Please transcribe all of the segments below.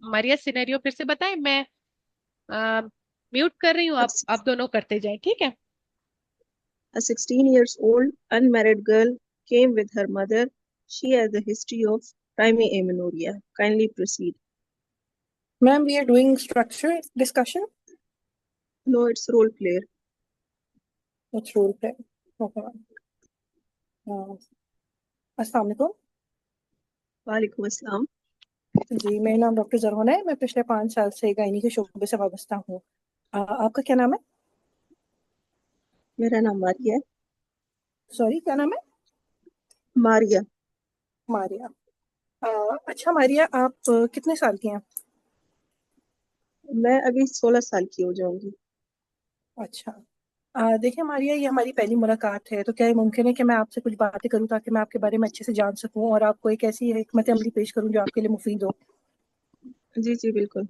Maria scenario फिर से बताएं? मैं म्यूट कर रही हूँ, A आप दोनों करते जाएं, ठीक है? a 16 years old unmarried girl came with her mother. She has a history of primary amenorrhea. Kindly proceed. Ma'am, we are doing structure discussion. No, it's role player. It's role play. Okay, ma'am. अस्सलाम वालेकुम। वालेकुम अस्सलाम। जी, मेरा नाम doctor जरहोन है। मैं पिछले 5 साल से गायनी के शोबे से वाबस्ता हूँ। आपका क्या नाम है? मेरा नाम मारिया है। सॉरी, क्या नाम है? मारिया। मारिया। अच्छा मारिया, आप कितने साल की हैं? मैं अभी 16 साल की हो जाऊंगी। अच्छा। देखिए मारिया, ये हमारी पहली मुलाकात है, तो क्या ये मुमकिन है कि मैं आपसे कुछ बातें करूं ताकि मैं आपके बारे में अच्छे से जान सकूं और आपको एक ऐसी हिकमत अमली पेश करूं जो आपके लिए मुफीद हो। जी जी बिल्कुल।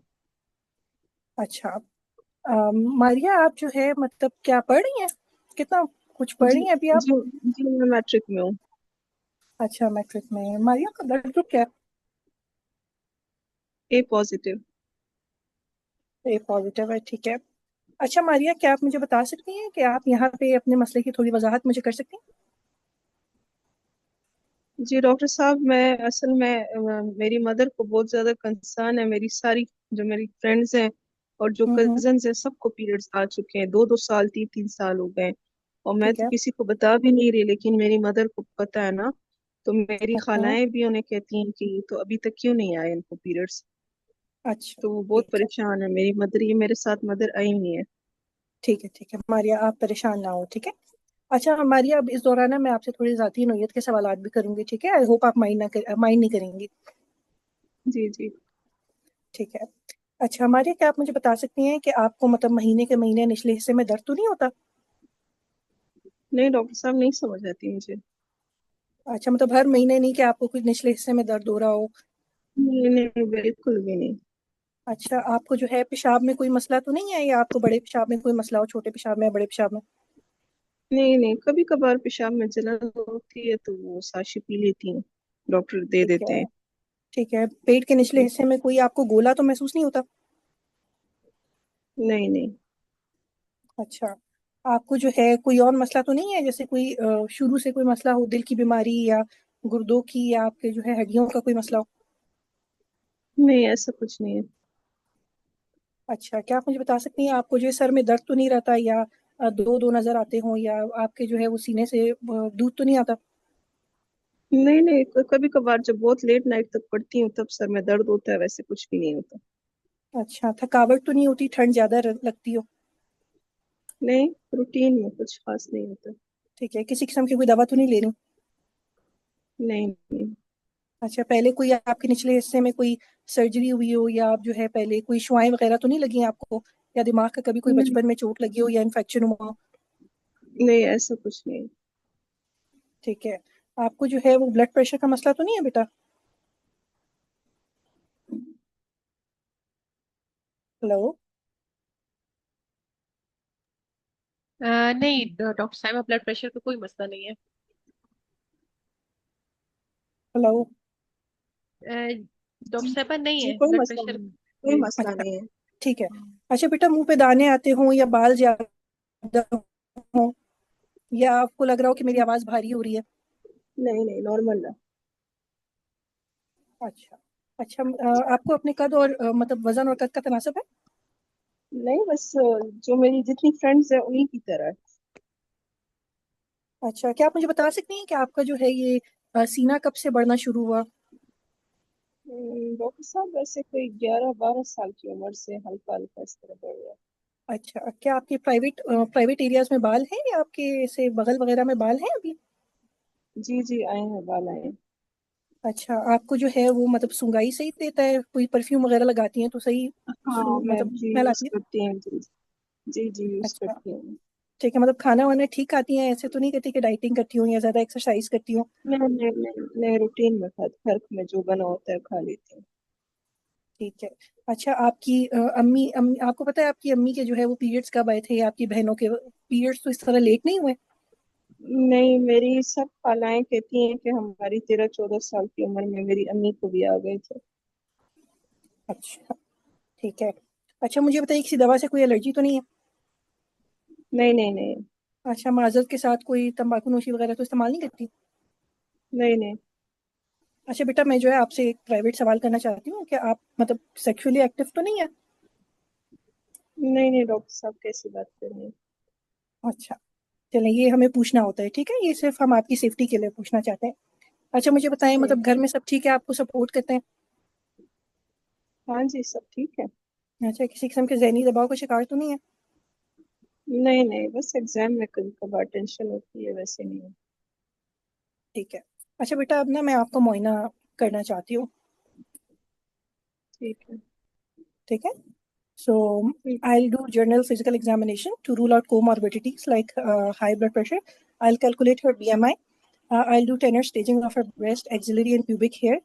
अच्छा। मारिया, आप जो है मतलब क्या पढ़ रही हैं? कितना कुछ पढ़ जी रही हैं अभी आप? जी जी मैं मैट्रिक में हूँ। अच्छा, मैट्रिक में। मारिया का ब्लड ग्रुप क्या ए पॉजिटिव। है? ए पॉजिटिव है, ठीक है। अच्छा मारिया, क्या आप मुझे बता सकती हैं कि आप यहाँ पे अपने मसले की थोड़ी वजाहत मुझे कर सकती हैं? जी डॉक्टर साहब, मैं असल में मेरी मदर को बहुत ज्यादा कंसर्न है। मेरी सारी जो मेरी फ्रेंड्स हैं और जो हम्म। कजन्स हैं सबको पीरियड्स आ चुके हैं। 2-2 साल 3-3 साल हो गए हैं और मैं ठीक तो है। किसी को बता भी नहीं रही, लेकिन मेरी मदर को पता है ना। तो मेरी अच्छा। खालाएं भी उन्हें कहती हैं कि तो अभी तक क्यों नहीं आए इनको पीरियड्स। अच्छा, तो वो बहुत ठीक है। परेशान है। मेरी मदर, ये मेरे साथ मदर आई हुई है। ठीक है, ठीक है मारिया, आप परेशान ना हो, ठीक है। अच्छा मारिया, अब इस दौरान ना मैं आपसे थोड़ी ज़ाती नोयत के सवालात भी करूंगी, ठीक है? आई होप आप माइंड नहीं करेंगी। जी जी। ठीक है। अच्छा मारिया, क्या आप मुझे बता सकती हैं कि आपको मतलब महीने के महीने निचले हिस्से में दर्द तो नहीं होता? नहीं डॉक्टर साहब, नहीं समझ आती मुझे। अच्छा, मतलब हर महीने नहीं कि आपको कुछ निचले हिस्से में दर्द हो रहा हो? नहीं नहीं बिल्कुल भी नहीं। अच्छा, आपको जो है पेशाब में कोई मसला तो नहीं है, या आपको बड़े पेशाब में कोई मसला हो, छोटे पेशाब में या बड़े पेशाब में? नहीं नहीं, कभी कभार पेशाब में जलन होती है तो वो साशी पी लेती हूँ, डॉक्टर दे ठीक देते है। हैं। ठीक है, पेट के निचले जी। हिस्से में कोई आपको गोला तो महसूस नहीं होता? नहीं नहीं। अच्छा। आपको जो है कोई और मसला तो नहीं है, जैसे कोई शुरू से कोई मसला हो, दिल की बीमारी या गुर्दों की, या आपके जो है हड्डियों का कोई मसला हो? नहीं ऐसा कुछ नहीं है। अच्छा, क्या आप मुझे बता सकती हैं आपको जो है सर में दर्द तो नहीं रहता, या दो दो नजर आते हों, या आपके जो है वो सीने से दूध तो नहीं आता? नहीं नहीं, कभी कभार जब बहुत लेट नाइट तक पढ़ती हूँ तब सर में दर्द होता है, वैसे कुछ भी नहीं होता। अच्छा, थकावट तो नहीं होती, ठंड ज्यादा लगती हो? नहीं, रूटीन में कुछ खास नहीं होता। ठीक है, किसी किस्म की कोई दवा तो नहीं ले रही? नहीं नहीं। अच्छा, पहले कोई आपके निचले हिस्से में कोई सर्जरी हुई हो, या आप जो है पहले कोई शुआएं वगैरह तो नहीं लगी आपको, या दिमाग का कभी कोई नहीं बचपन में चोट लगी हो या इन्फेक्शन हुआ हो? नहीं, ऐसा कुछ नहीं। ठीक है। आपको जो है वो ब्लड प्रेशर का मसला तो नहीं है बेटा? हेलो? नहीं डॉक्टर साहब, ब्लड प्रेशर का कोई मसला नहीं है। हेलो? डॉक्टर जी साहब नहीं जी, है कोई ब्लड मसला प्रेशर। नहीं, कोई मसला अच्छा, नहीं है। ठीक है। अच्छा बेटा, मुंह पे दाने आते हों या बाल ज्यादा हों, या आपको लग रहा हो कि मेरी आवाज भारी हो रही है? नहीं नहीं, नॉर्मल है। अच्छा। अच्छा, आपको अपने कद और मतलब वजन और कद का तनासब है? नहीं बस जो मेरी जितनी फ्रेंड्स है उन्हीं की तरह है। अच्छा, क्या आप मुझे बता सकती हैं कि आपका जो है ये सीना कब से बढ़ना शुरू हुआ? डॉक्टर साहब, वैसे कोई 11-12 साल की उम्र से हल्का हल्का इस तरह बढ़ रहा है। अच्छा, क्या आपके प्राइवेट एरियाज में बाल हैं, या आपके से बगल वगैरह में बाल हैं अभी? जी जी, आए हैं, बाल आए हैं। अच्छा, आपको जो है वो मतलब सुंगाई सही देता है? कोई परफ्यूम वगैरह लगाती हैं तो सही हाँ मैं मतलब जी स्मेल यूज आती है? करती हैं। जी जी जी यूज अच्छा, करती हूँ। ठीक है। मतलब खाना वाना ठीक खाती हैं, ऐसे तो नहीं कहती कि डाइटिंग करती हूँ या ज्यादा एक्सरसाइज करती हूँ? नहीं नहीं नहीं नहीं, रूटीन में घर में जो बना होता है खा लेती हूँ। ठीक है। अच्छा, आपकी अम्मी आपको पता है आपकी अम्मी के जो है वो पीरियड्स कब आए थे, या आपकी बहनों के पीरियड्स तो इस तरह लेट नहीं हुए? नहीं, मेरी सब खालाएं कहती हैं कि हमारी 13-14 साल की उम्र में मेरी अम्मी को भी आ गए थे। अच्छा, ठीक है। अच्छा, मुझे बताइए किसी दवा से कोई एलर्जी तो नहीं है? नहीं नहीं नहीं। अच्छा, माजत के साथ कोई तंबाकू नोशी वगैरह तो इस्तेमाल नहीं करती? नहीं नहीं अच्छा बेटा, मैं जो है आपसे एक प्राइवेट सवाल करना चाहती हूँ कि आप मतलब सेक्सुअली एक्टिव तो नहीं है? नहीं नहीं, डॉक्टर साहब कैसी बात कर रहे हैं? अच्छा, चलें, ये हमें पूछना होता है, ठीक है, ये सिर्फ हम आपकी सेफ्टी के लिए पूछना चाहते हैं। अच्छा, मुझे बताएं, ठीक। मतलब घर में सब ठीक है, आपको सपोर्ट करते हैं? हाँ जी, सब ठीक है। अच्छा, किसी किस्म के जहनी दबाव का शिकार तो नहीं है? नहीं नहीं, बस एग्जाम में कभी कभार टेंशन होती है, वैसे नहीं है। ठीक है। अच्छा बेटा, अब ना मैं आपको मुआयना करना चाहती हूँ, ठीक है। ठीक है। So ठीक। I'll do general physical examination to rule out comorbidities like high blood pressure. I'll calculate her BMI. I'll do tenor staging of her breast, axillary, and pubic hair.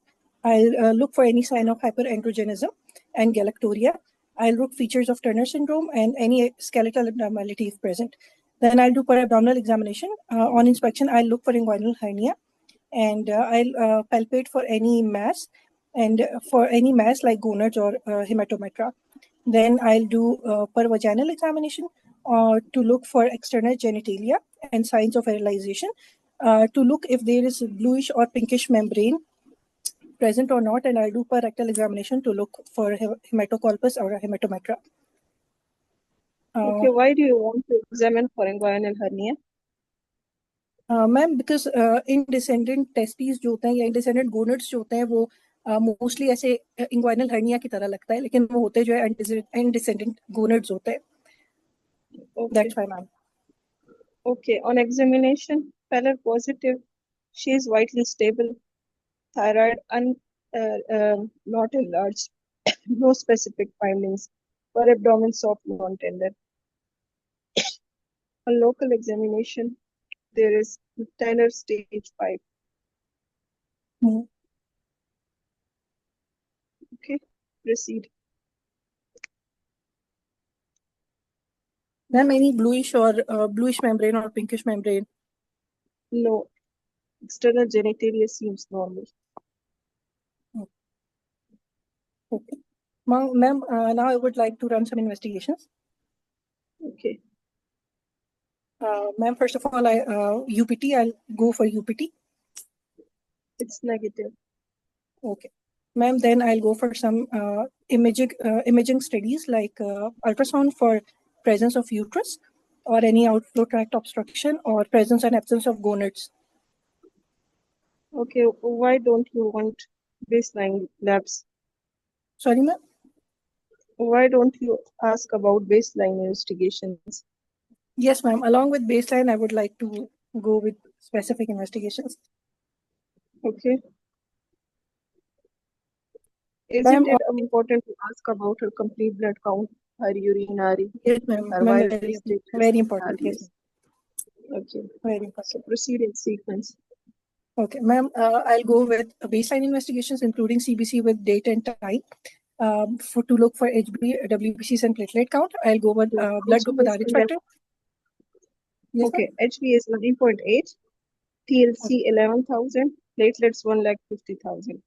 I'll look for any sign of hyperandrogenism and galactoria. I'll look features of Turner syndrome and any skeletal abnormality if present. Then I'll do per-abdominal examination. On inspection, I'll look for inguinal hernia, and I'll palpate for any mass, and for any mass like gonads or hematometra. Then I'll do per-vaginal examination to look for external genitalia and signs of virilization, to look if there is a bluish or pinkish membrane present or not, and I'll do per-rectal examination to look for hematocolpus or hematometra. Okay, why do you want to examine for inguinal hernia? Ma'am, because undescended testis जो होते हैं या इनडिसेंडेंट गोनड्स जो होते हैं वो mostly ऐसे inguinal hernia की तरह लगता है, लेकिन वो होते जो है इनडिसेंडेंट गोनड्स होते हैं। Okay. That's why ma'am. Okay, on examination, Feller positive. She is vitally stable. Thyroid not enlarged. No specific findings. Per abdomen soft, non-tender. On local examination, there is tenor stage 5. Okay, proceed. Ma'am, any bluish और bluish membrane और pinkish membrane? No, external genitalia seems normal. Okay. Ma'am, now I would like to run some investigations. Okay, Ma'am, first of all, UPT, I'll go for UPT. it's negative. Okay. Ma'am, then I'll go for some imaging studies like ultrasound for presence of uterus or any outflow tract obstruction or presence and absence of gonads. Okay, why don't you want baseline labs? Sorry, ma'am? Why don't you ask about baseline investigations? Yes, ma'am. Along with baseline, I would like to go with specific investigations. Okay. Is Ma'am, it important to ask about her complete blood count, her urinary, yes, ma'am. her Ma'am, viral status, very important. Yes, RBS? Okay. very So important. proceed in sequence. Okay, ma'am, I'll go with baseline investigations, including CBC with date and time. To look for HB, WBCs and platelet count, I'll go with blood group with RH factor. Yes, okay, HB is 9.8, TLC 11,000, platelets 150,000.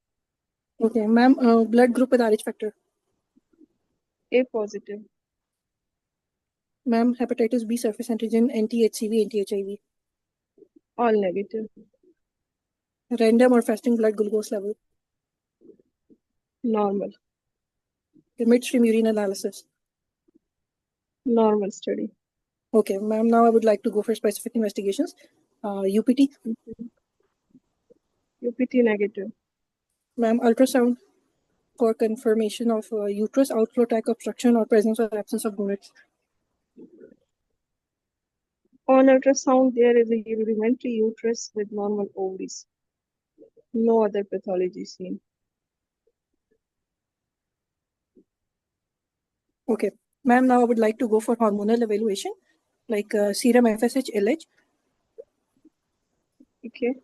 Okay, ma'am, blood group with RH factor. A positive. Ma'am, hepatitis B surface antigen, anti-HCV, anti-HIV. All negative. Random or fasting blood glucose level. Normal. Midstream urine analysis. Normal study. Okay, ma'am, now I would like to go for specific investigations. UPT. UPT negative. Ma'am, ultrasound for confirmation of uterus outflow tract obstruction or presence or absence of gonads. On ultrasound, there is a rudimentary uterus with normal ovaries. No other pathology seen. Okay, ma'am, now I would like to go for hormonal evaluation, like serum FSH, LH, Okay.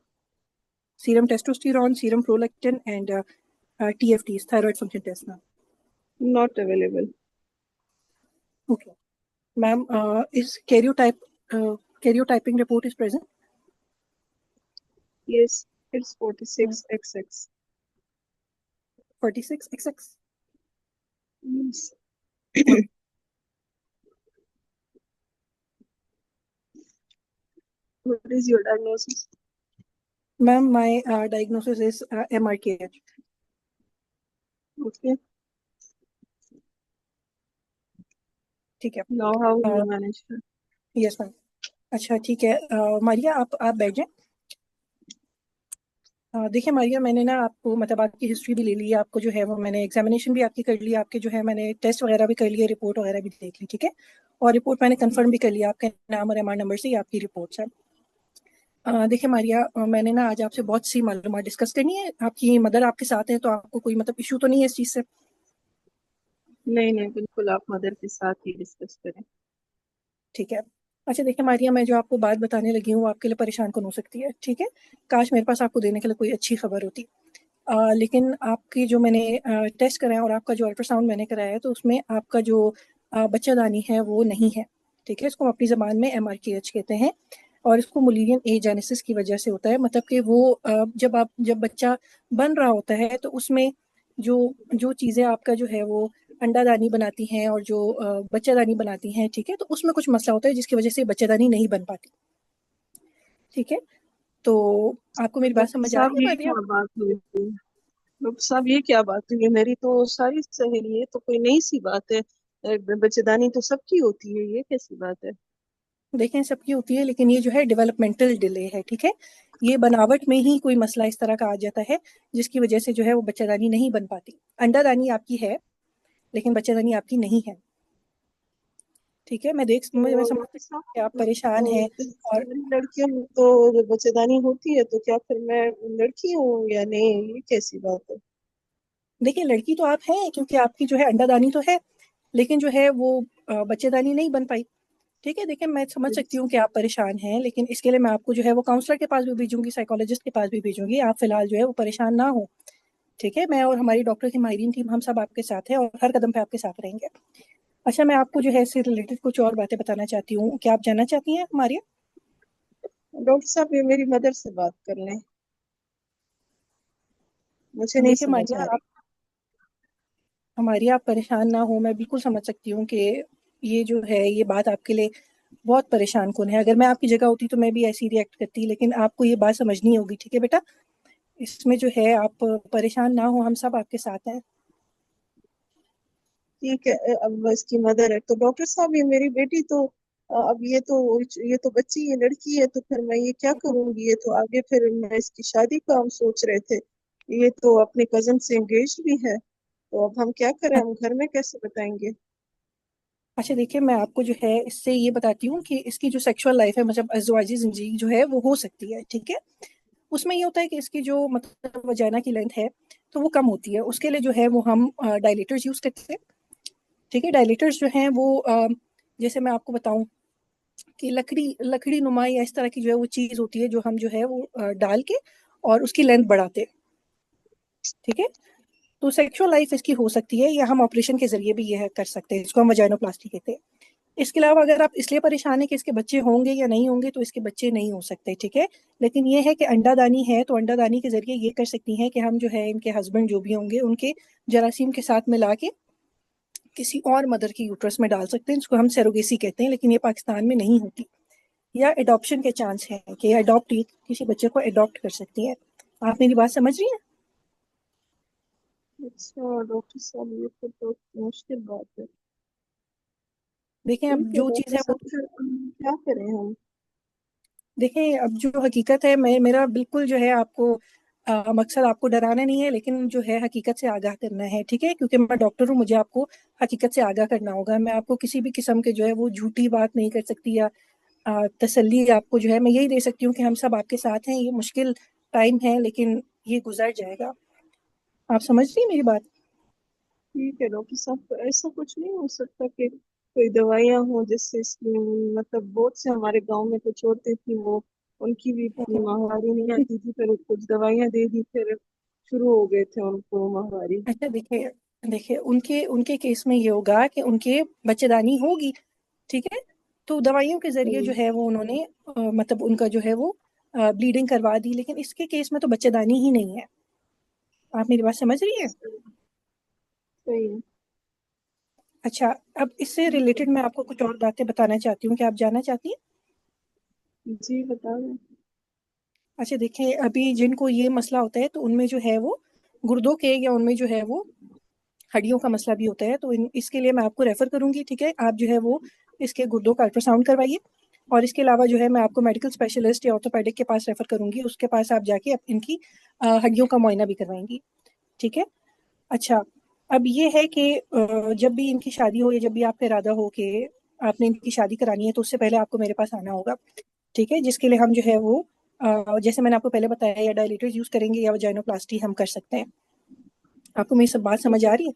serum testosterone, serum prolactin, and TFTs, thyroid function test now. Not available. Okay. Ma'am, is karyotyping report is present? Yes, it's 46XX. 46XX. Yes. What is your diagnosis? Ma'am, my diagnosis is MRKH. Okay. ठीक है. Now how will you manage her? Yes ma'am. अच्छा ठीक है. मारिया आप बैठ जाएं. देखिए मारिया, मैंने ना आपको मतलब आपकी हिस्ट्री भी ले ली है, आपको जो है वो मैंने एग्जामिनेशन भी आपकी कर ली, आपके जो है मैंने टेस्ट वगैरह भी कर लिए, रिपोर्ट वगैरह भी देख ली. ठीक है. और रिपोर्ट मैंने कंफर्म भी कर लिया, आपके नाम और एमआर नंबर से ही आपकी रिपोर्ट्स है. देखिए मारिया, मैंने ना आज आपसे बहुत सी मालूमात डिस्कस करनी है. आपकी मदर आपके साथ है तो आपको कोई मतलब इशू तो नहीं है इस चीज़ से? नहीं नहीं, बिल्कुल आप मदर के साथ ही डिस्कस करें. ठीक है. अच्छा देखिए मारिया, मैं जो आपको बात बताने लगी हूँ वो आपके लिए परेशान कौन हो सकती है. ठीक है. काश मेरे पास आपको देने के लिए कोई अच्छी खबर होती. लेकिन आपकी जो मैंने टेस्ट कराया और आपका जो अल्ट्रासाउंड मैंने कराया है तो उसमें आपका जो बच्चादानी है वो नहीं है. ठीक है. इसको हम अपनी ज़बान में MRKH कहते हैं और इसको मुलीरियन एजेनेसिस की वजह से होता है. मतलब कि वो जब बच्चा बन रहा होता है तो उसमें जो जो चीज़ें आपका जो है वो अंडादानी बनाती हैं और जो बच्चादानी बनाती हैं, ठीक है, तो उसमें कुछ मसला होता है जिसकी वजह से बच्चादानी नहीं बन पाती. ठीक है. तो आपको मेरी बात डॉक्टर समझ आ रही साहब है ये मारिया? क्या बात हुई? डॉक्टर साहब ये क्या बात हुई है? मेरी तो सारी सहेली है, तो कोई नई सी बात है? बच्चेदानी तो सबकी होती है, ये कैसी बात है? देखें सबकी होती है लेकिन ये जो है डेवलपमेंटल डिले है. ठीक है. ये बनावट में ही कोई मसला इस तरह का आ जाता है जिसकी वजह से जो है वो बच्चादानी नहीं बन पाती. अंडादानी आपकी है लेकिन बच्चादानी आपकी नहीं है. ठीक है. मैं तो समझ डॉक्टर सकती हूँ कि आप साहब, परेशान हैं. तो और सारी लड़कियों में तो जब बच्चेदानी होती है तो क्या फिर मैं लड़की हूँ या नहीं? ये कैसी बात है? देखिए लड़की तो आप हैं क्योंकि आपकी जो है अंडादानी तो है लेकिन जो है वो बच्चेदानी नहीं बन पाई. ठीक है. देखिए मैं समझ सकती हूँ कि आप परेशान हैं लेकिन इसके लिए मैं आपको जो है वो काउंसलर के पास भी भेजूंगी, साइकोलॉजिस्ट के पास भी भेजूंगी. आप फिलहाल जो है वो परेशान ना हो. ठीक है. मैं और हमारी डॉक्टर की माहिरीन टीम हम सब आपके साथ है और हर कदम पे आपके साथ रहेंगे. अच्छा मैं आपको जो है इससे रिलेटेड कुछ और बातें बताना चाहती हूँ. क्या आप जानना चाहती हैं हमारी? डॉक्टर साहब, ये मेरी मदर से बात कर लें, मुझे नहीं देखिए समझ मारिया आ रही. आप परेशान ना हो. मैं बिल्कुल समझ सकती हूँ कि ये जो है ये बात आपके लिए बहुत परेशान कौन है. अगर मैं आपकी जगह होती तो मैं भी ऐसी रिएक्ट करती लेकिन आपको ये बात समझनी होगी. ठीक है बेटा. इसमें जो है आप परेशान ना हो, हम सब आपके साथ हैं. ठीक है, अब इसकी मदर है तो डॉक्टर साहब ये मेरी बेटी तो अब ये तो बच्ची, ये लड़की है, तो फिर मैं ये क्या करूंगी? ये तो आगे फिर मैं इसकी शादी का हम सोच रहे थे. ये तो अपने कजन से एंगेज भी है, तो अब हम क्या करें? हम घर में कैसे बताएंगे? अच्छा देखिए मैं आपको जो है इससे ये बताती हूँ कि इसकी जो सेक्सुअल लाइफ है मतलब अज़वाजी जिंदगी जो है वो हो सकती है. ठीक है. उसमें ये होता है कि इसकी जो मतलब वजाना की लेंथ है तो वो कम होती है. उसके लिए जो है वो हम डायलेटर्स यूज करते हैं. ठीक है. डायलेटर्स जो हैं वो जैसे मैं आपको बताऊं कि लकड़ी लकड़ी नुमा या इस तरह की जो है वो चीज होती है जो हम जो है वो डाल के और उसकी लेंथ बढ़ाते हैं. ठीक है. तो सेक्सुअल लाइफ इसकी हो सकती है या हम ऑपरेशन के जरिए भी यह कर सकते हैं. इसको हम वजाइनोप्लास्टी कहते हैं. इसके अलावा अगर आप इसलिए परेशान है कि इसके बच्चे होंगे या नहीं होंगे तो इसके बच्चे नहीं हो सकते. ठीक है. लेकिन ये है कि अंडादानी है तो अंडादानी के जरिए ये कर सकती हैं कि हम जो है इनके हस्बैंड जो भी होंगे उनके जरासीम के साथ मिला के किसी और मदर की यूट्रस में डाल सकते हैं. इसको हम सेरोगेसी कहते हैं लेकिन ये पाकिस्तान में नहीं होती. या एडॉप्शन के चांस है कि अडॉप्ट किसी बच्चे को अडॉप्ट कर सकती है. आप मेरी बात समझ रही हैं? अच्छा डॉक्टर साहब, ये तो मुश्किल बात है. देखें अब ठीक है जो चीज़ डॉक्टर है वो साहब, फिर क्या करें हम? देखें अब जो हकीकत है मेरा बिल्कुल जो है आपको मकसद आपको डराना नहीं है लेकिन जो है हकीकत से आगाह करना है. ठीक है. क्योंकि मैं डॉक्टर हूँ, मुझे आपको हकीकत से आगाह करना होगा. मैं आपको किसी भी किस्म के जो है वो झूठी बात नहीं कर सकती या तसल्ली आपको जो है मैं यही दे सकती हूँ कि हम सब आपके साथ हैं. ये मुश्किल टाइम है लेकिन ये गुजर जाएगा. आप समझ रही हैं मेरी बात? ठीक है डॉक्टर साहब, तो ऐसा कुछ नहीं हो सकता कि कोई दवाइयाँ हो जिससे इसकी, मतलब बहुत से हमारे गांव में कुछ औरतें थी, वो उनकी भी माहवारी नहीं आती थी, फिर कुछ दवाइयाँ दे दी, फिर शुरू हो गए थे उनको माहवारी. अच्छा देखिए देखिए उनके उनके केस में ये होगा कि उनके बच्चेदानी होगी. ठीक है. तो दवाइयों के जरिए जो हम्म, है वो उन्होंने मतलब उनका जो है वो ब्लीडिंग करवा दी लेकिन इसके केस में तो बच्चेदानी ही नहीं है. आप मेरी बात समझ रही हैं? सही सही है. अच्छा, अब इससे रिलेटेड मैं आपको कुछ और बातें बताना चाहती हूँ, क्या आप जानना चाहती हैं? जी बताओ। अच्छा देखिए, अभी जिनको ये मसला होता है तो उनमें जो है वो गुर्दों के या उनमें जो है वो हड्डियों का मसला भी होता है, तो इसके लिए मैं आपको रेफर करूंगी, ठीक है? आप जो है वो इसके गुर्दों का अल्ट्रासाउंड करवाइए, और इसके अलावा जो है मैं आपको मेडिकल स्पेशलिस्ट या ऑर्थोपेडिक के पास रेफर करूंगी, उसके पास आप जाके इनकी हड्डियों का मुआयना भी करवाएंगी, ठीक है? अच्छा, अब ये है कि जब भी इनकी शादी हो या जब भी आपका इरादा हो कि आपने इनकी शादी करानी है, तो उससे पहले आपको मेरे पास आना होगा, ठीक है? जिसके लिए हम जो है वो जैसे मैंने आपको पहले बताया, या डायलिटर्स यूज करेंगे या वजाइनोप्लास्टी हम कर सकते हैं। आपको मेरी सब बात ठीक समझ है। आ रही है?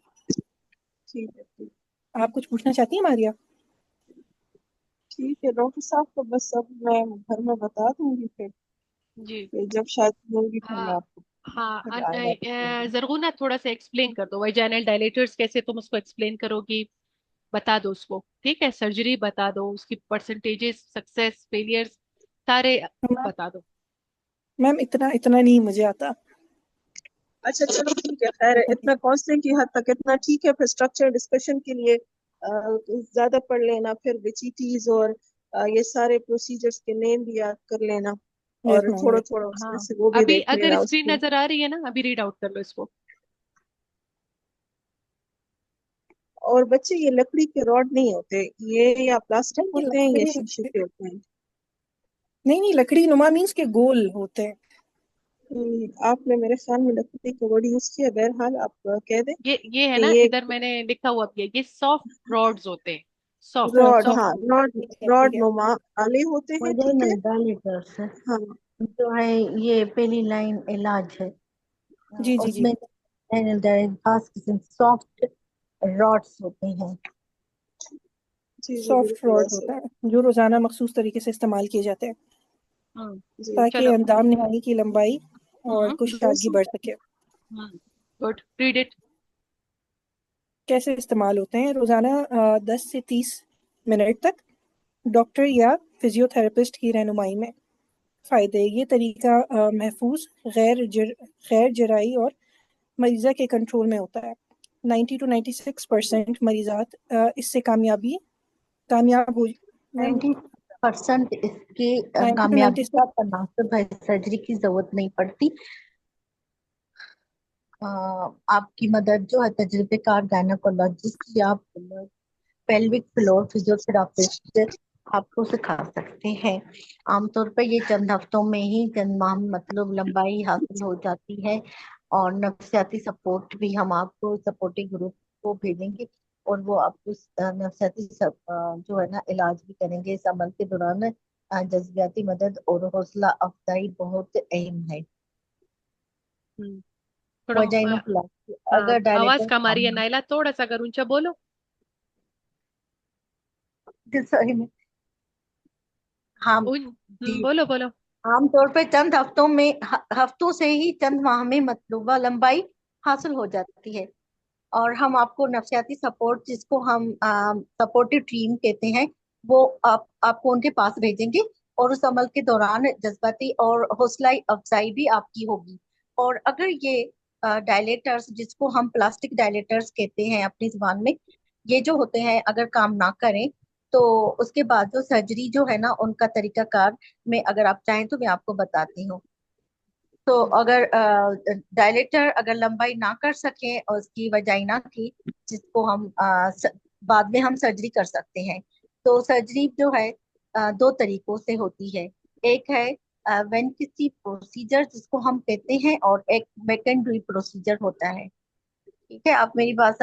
ठीक है। ठीक। आप कुछ पूछना चाहती हैं मारिया? ठीक है डॉक्टर साहब, तो बस अब मैं घर में बता दूंगी जी। फिर जब शादी होगी फिर मैं हाँ आपको हाँ, फिर आया करूंगी। जरूर थोड़ा सा एक्सप्लेन कर दो वैजाइनल डायलेटर्स कैसे, तुम उसको एक्सप्लेन करोगी, बता दो उसको, ठीक है? सर्जरी बता दो, उसकी परसेंटेजेस, सक्सेस, फेलियर्स सारे मैम, बता दो। मैम इतना इतना नहीं मुझे आता। अच्छा चलो ठीक है, खैर है, इतना काउंसलिंग की हद तक इतना ठीक है। फिर स्ट्रक्चर डिस्कशन के लिए ज्यादा पढ़ लेना, फिर विचिटीज और ये सारे प्रोसीजर्स के नेम भी याद कर लेना, यस और मैम, थोड़ा यस। थोड़ा उसमें हाँ, से वो भी अभी देख अगर लेना स्क्रीन उसके। नजर आ रही है ना, अभी रीड आउट कर लो इसको। और बच्चे ये लकड़ी के रॉड नहीं होते, ये या प्लास्टिक नहीं, होते हैं या लकड़ी शीशे के होते हैं। नहीं नहीं, लकड़ी नुमा मीन्स के गोल होते हैं। आपने मेरे ख्याल में लकड़ी का वर्ड यूज किया, बहरहाल आप कह दें ये है ना, कि ये इधर मैंने लिखा हुआ भी है, ये सॉफ्ट रॉड्स होते हैं, सॉफ्ट रॉड, सॉफ्ट, हाँ सॉफ्ट। रॉड, ठीक है, ठीक रॉड है। नुमा आले होते हैं, ठीक है। वजाइनल डायलिटर्स हाँ जो है ये पहली लाइन इलाज है। जी जी जी। उसमें वजाइनल डायलिटर्स खास किस्म सॉफ्ट रॉड्स होते हैं। जी जी सॉफ्ट बिल्कुल रॉड ऐसे। होता है जो रोजाना मखसूस तरीके से इस्तेमाल किए जाते हैं हम्म। जी। ताकि चलो। अंदाम नहानी की लंबाई और कुशादगी दूसरा। बढ़ सके। Good, read it. कैसे इस्तेमाल होते हैं? रोजाना 10 से 30 मिनट तक डॉक्टर या फिजियोथेरेपिस्ट की रहनुमाई में। फायदे: ये तरीका महफूज, गैर जराई और मरीजा के कंट्रोल में होता है। 90 to 96% मरीजात इससे कामयाब हो। मैम, 90% इसकी 90 to 96। कामयाबी का तनासब है, सर्जरी की जरूरत नहीं पड़ती। अ, आपकी मदद जो है तजुर्बेकार गायनेकोलॉजिस्ट या पेल्विक फ्लोर फिजियोथेरापिस्ट आपको सिखा सकते हैं। आमतौर पर ये चंद हफ्तों में ही चंद माह में मतलब लंबाई हासिल हो जाती है। और नफ्सियाती सपोर्ट भी हम आपको सपोर्टिंग ग्रुप को भेजेंगे, और वो आपको नफ्सियाती जो है ना इलाज भी करेंगे इस अमल के दौरान। जज्बाती मदद और हौसला अफजाई बहुत अहम है। हम्म, थोड़ा वजाइनोप्लास्टी हाँ, अगर आवाज डायलिटर कम आ रही है नाइला, थोड़ा सा अगर ऊंचा बोलो। सॉरी हाँ जी। बोलो बोलो। आमतौर पर चंद हफ्तों में हफ्तों से ही चंद माह में मतलूबा लंबाई हासिल हो जाती है। और हम आपको नफ्सियाती सपोर्ट जिसको हम सपोर्टिव टीम कहते हैं वो आपको उनके पास भेजेंगे। और उस अमल के दौरान जज्बाती और हौसला अफजाई भी आपकी होगी। और अगर ये डायलेटर्स जिसको हम प्लास्टिक डायलेटर्स कहते हैं अपनी जुबान में, ये जो होते हैं अगर काम ना करें तो उसके बाद जो सर्जरी जो है ना उनका तरीकाकार में अगर आप चाहें तो मैं आपको बताती हूँ। तो अगर डायलेटर अगर लंबाई ना कर सके और उसकी वजाइना की जिसको हम बाद में हम सर्जरी कर सकते हैं। तो सर्जरी जो है दो तरीकों से होती है। एक है वेनकिसी प्रोसीजर जिसको हम कहते हैं, और एक मैकेंड्री प्रोसीजर होता है। ठीक है, आप मेरी बात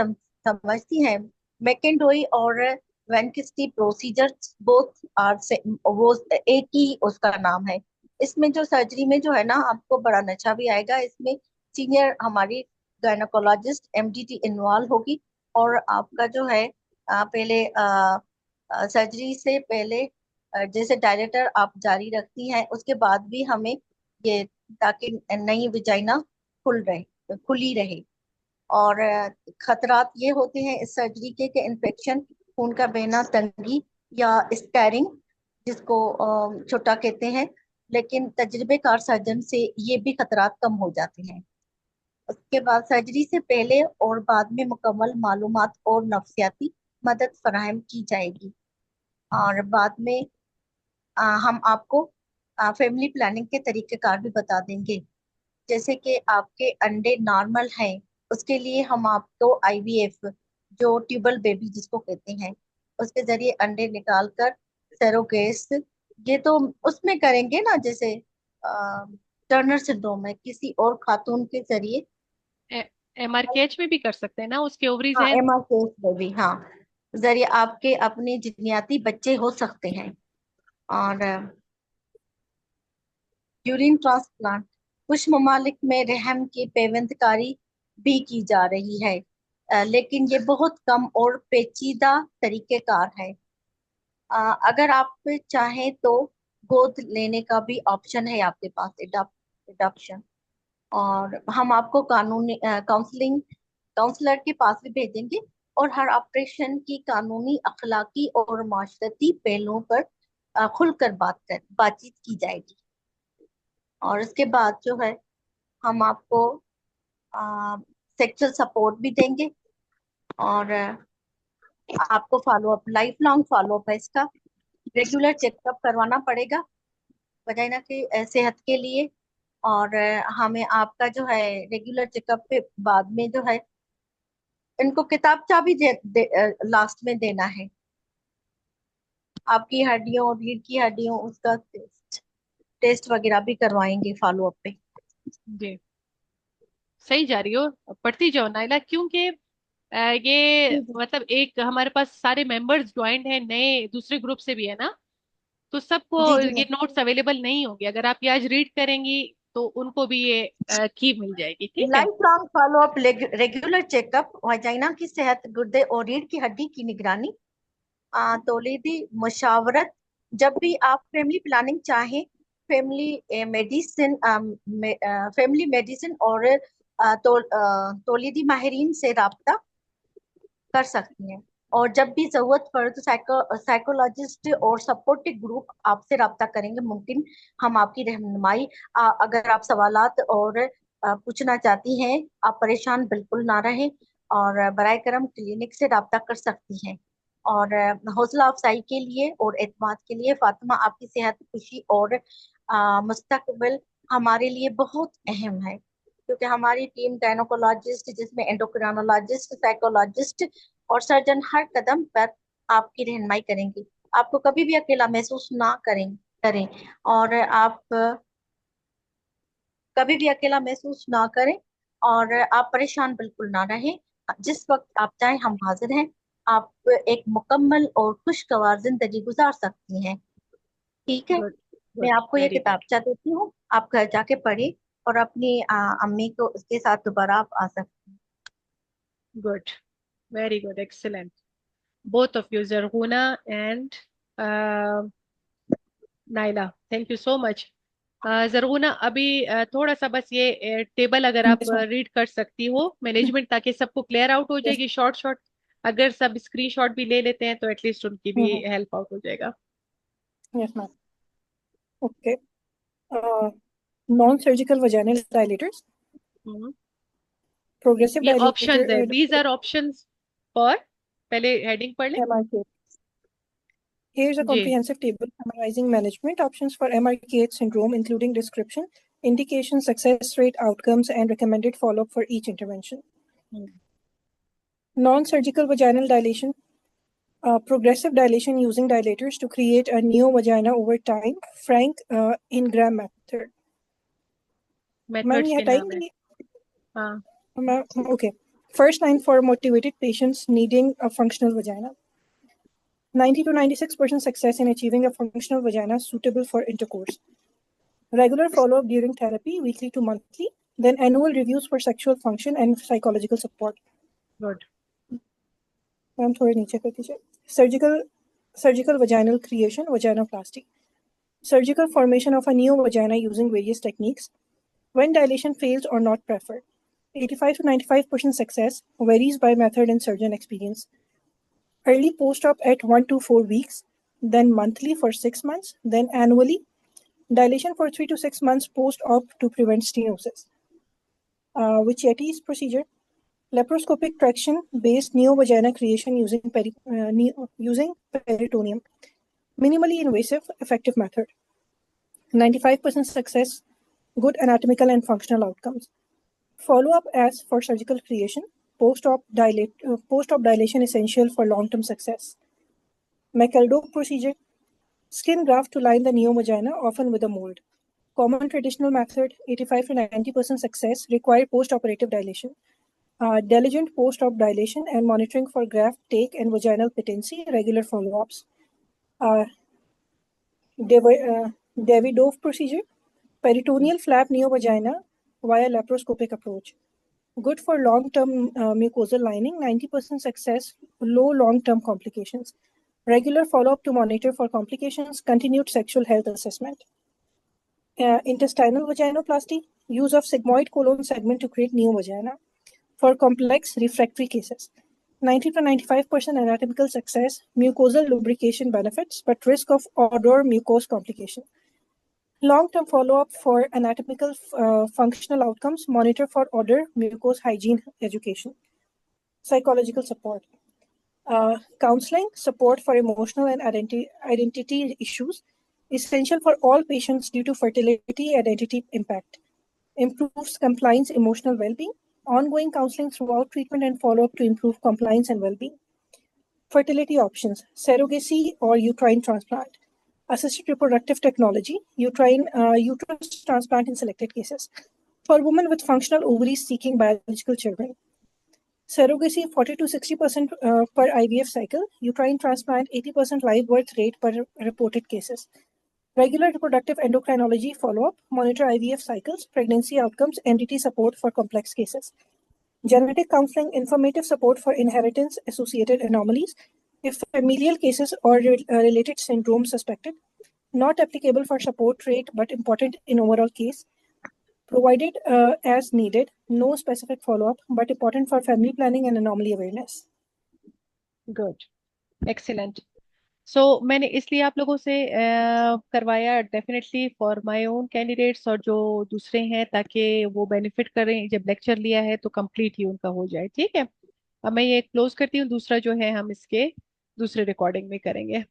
समझती हैं? मैकेंडोई और वेनकिस्टी प्रोसीजर बोथ आर से वो एक ही उसका नाम है। इसमें जो सर्जरी में जो है ना आपको बड़ा नशा भी आएगा। इसमें सीनियर हमारी गायनोकोलॉजिस्ट एमडीटी इन्वॉल्व होगी। और आपका जो है पहले सर्जरी से पहले जैसे डायलेटर आप जारी रखती हैं उसके बाद भी हमें ये ताकि नई विजाइना खुली रहे। और खतरात ये होते हैं इस सर्जरी के इन्फेक्शन, खून का बहना, तंगी या स्कैरिंग जिसको छोटा कहते हैं। लेकिन तजुर्बेकार सर्जन से ये भी खतरात कम हो जाते हैं। उसके बाद सर्जरी से पहले और बाद में मुकम्मल मालूमात और नफ्सियाती मदद फराहम की जाएगी। और बाद में हम आपको फैमिली प्लानिंग के तरीकेकार भी बता देंगे। जैसे कि आपके अंडे नॉर्मल हैं, उसके लिए हम आपको आईवीएफ, जो ट्यूबल बेबी जिसको कहते हैं, उसके जरिए अंडे निकाल कर सेरोगेट्स, ये तो उसमें करेंगे ना, जैसे टर्नर सिंड्रोम है, किसी और खातून के जरिए। एमआरकेएच में भी कर सकते हैं ना, उसके ओवरीज हाँ, हैं। एमआरकेएस बेबी, हाँ, जरिए आपके अपने जिन्याती बच्चे हो सकते हैं। और यूरिन ट्रांसप्लांट, कुछ ममालिक में रहम की पेवंदकारी भी की जा रही है, लेकिन ये बहुत कम और पेचीदा तरीकेकार है। अगर आप चाहें तो गोद लेने का भी ऑप्शन है आपके पास, एडॉप्शन। और हम आपको कानूनी काउंसलिंग काउंसलर के पास भी भेजेंगे, और हर ऑपरेशन की कानूनी, अखलाकी और माशरती पहलुओं पर खुलकर बातचीत की जाएगी। और इसके बाद जो है, हम आपको सेक्सुअल सपोर्ट भी देंगे। और आपको follow up, life long follow up है इसका। रेगुलर चेकअप करवाना पड़ेगा वजाइना की सेहत के लिए। और हमें आपका जो है रेगुलर चेकअप के बाद में जो है, इनको किताबचा भी लास्ट में देना है। आपकी हड्डियों, रीढ़ की हड्डियों, उसका टेस्ट वगैरह भी करवाएंगे फॉलो अप पे। जी, सही जा रही हो, पढ़ती जाओ नाइला, क्योंकि ये जी जी मतलब एक हमारे पास सारे मेंबर्स ज्वाइंट हैं, नए दूसरे ग्रुप से भी है ना, तो सबको जी जी। ये नोट्स अवेलेबल नहीं होंगे। अगर आप ये आज रीड करेंगी तो उनको भी ये की मिल जाएगी, ठीक है। Life long follow up, regular checkup, vagina की सेहत, गुर्दे और रीढ़ की हड्डी की निगरानी, तौलीदी मशावरत, जब भी आप फैमिली प्लानिंग चाहें, फैमिली मेडिसिन फैमिली मेडिसिन और तौलीदी माहिरीन से राब्ता कर सकती हैं। और जब भी जरूरत पड़े तो साइकोलॉजिस्ट और सपोर्टिव ग्रुप आपसे राब्ता करेंगे। मुमकिन हम आपकी रहनुमाई, अगर आप सवालात और पूछना चाहती हैं, आप परेशान बिल्कुल ना रहें, और बराए करम क्लिनिक से राब्ता कर सकती हैं। और हौसला अफजाई के लिए और एतमाद के लिए, फातिमा, आपकी सेहत, खुशी और मुस्तकबिल हमारे लिए बहुत अहम है, क्योंकि हमारी टीम गायनोकोलॉजिस्ट, जिसमें एंडोक्राइनोलॉजिस्ट, साइकोलॉजिस्ट और सर्जन हर कदम पर आपकी रहनुमाई करेंगे। आपको कभी भी अकेला महसूस ना करें। और आप कभी भी अकेला महसूस ना करें, और आप परेशान बिल्कुल ना रहें। जिस वक्त आप चाहें, हम हाजिर हैं। आप एक मुकम्मल और खुशगवार जिंदगी गुजार सकती हैं। ठीक है। गुड, मैं गुड, आपको ये वेरी गुड, किताबचा देती हूँ, आप घर जाके पढ़े, और अपनी अम्मी को उसके साथ दोबारा आप आ सकते हैं। Good, very good, excellent, both of you, Zarguna and Naila, thank you so much. Zarguna, अभी थोड़ा सा बस ये टेबल अगर आप Yes, ma'am. रीड कर सकती हो मैनेजमेंट, ताकि सबको क्लियर आउट हो Yes. जाएगी शॉर्ट शॉर्ट। अगर सब स्क्रीनशॉट भी ले लेते हैं तो एटलीस्ट उनकी भी Mm-hmm. हेल्प आउट हो जाएगा। Yes, ma'am. Okay. Uh, non-surgical vaginal dilators, hmm, progressive ये dilator, ऑप्शंस है, दीज आर ऑप्शंस फॉर, पहले हेडिंग पढ़ ले। MRK. Here's a जी, comprehensive table summarizing management options for MRKH syndrome, including description, indication, success rate, outcomes, and recommended follow-up for each intervention. Hmm, Non-surgical vaginal dilation, progressive dilation using dilators to create a neovagina over time, Frank Ingram method. Ma'am, methods ये के नाम है। हटाएंगी? हाँ, Okay. First line for motivated patients needing a functional vagina. 90 to 96% success in achieving a functional vagina suitable for intercourse. Regular follow-up during therapy, weekly to monthly. Then annual reviews for sexual function and psychological support. Good, ma'am थोड़े नीचे कर दीजिए. Surgical vaginal creation, vaginoplasty. Surgical formation of a new vagina using various techniques. When dilation fails or not preferred. 85 to 95% success, varies by method and surgeon experience. Early post-op at 1 to 4 weeks, then monthly for 6 months, then annually. Dilation for 3 to 6 months post-op to prevent stenosis. Which Yeti's procedure. Laparoscopic traction based neovagina creation using peritoneum. Minimally invasive, effective method. 95% success, good anatomical and functional outcomes. Follow-up as for surgical creation. Post-op dilation essential for long-term success. McEldoe procedure. Skin graft to line the neovagina, often with a mold. Common traditional method, 85 to 90% success, require post-operative dilation. Diligent post-op dilation and monitoring for graft take and vaginal patency, regular follow-ups. Davidoff procedure, peritoneal flap neovagina via laparoscopic approach. Good for long-term mucosal lining, 90% success, low long-term complications. Regular follow-up to monitor for complications, continued sexual health assessment. Intestinal vaginoplasty, use of sigmoid colon segment to create neovagina. For complex refractory cases, 90 to 95% anatomical success, mucosal lubrication benefits, but risk of odor mucose complication. Long-term follow-up for anatomical functional outcomes, monitor for odor, mucose hygiene education. Psychological support. Counseling, support for emotional and identity issues, essential for all patients due to fertility and identity impact. Improves compliance, emotional well-being. Ongoing counseling throughout treatment and follow-up to improve compliance and well-being. Fertility options, surrogacy or uterine transplant. Assisted reproductive technology, uterus transplant in selected cases. For women with functional ovaries seeking biological children. Surrogacy, 40 to 60% per IVF cycle. Uterine transplant, 80% live birth rate per reported cases. Regular reproductive endocrinology follow-up, monitor IVF cycles, pregnancy outcomes, NDT support for complex cases. Genetic counseling, informative support for inheritance-associated anomalies, if familial cases or related syndromes suspected. Not applicable for support rate, but important in overall case. Provided as needed, no specific follow-up, but important for family planning and anomaly awareness. Good, excellent. So मैंने इसलिए आप लोगों से करवाया definitely for my own candidates और जो दूसरे हैं, ताकि वो बेनिफिट करें. जब लेक्चर लिया है तो कंप्लीट ही उनका हो जाए. ठीक है, अब मैं ये क्लोज करती हूँ. दूसरा जो है हम इसके दूसरे रिकॉर्डिंग में करेंगे.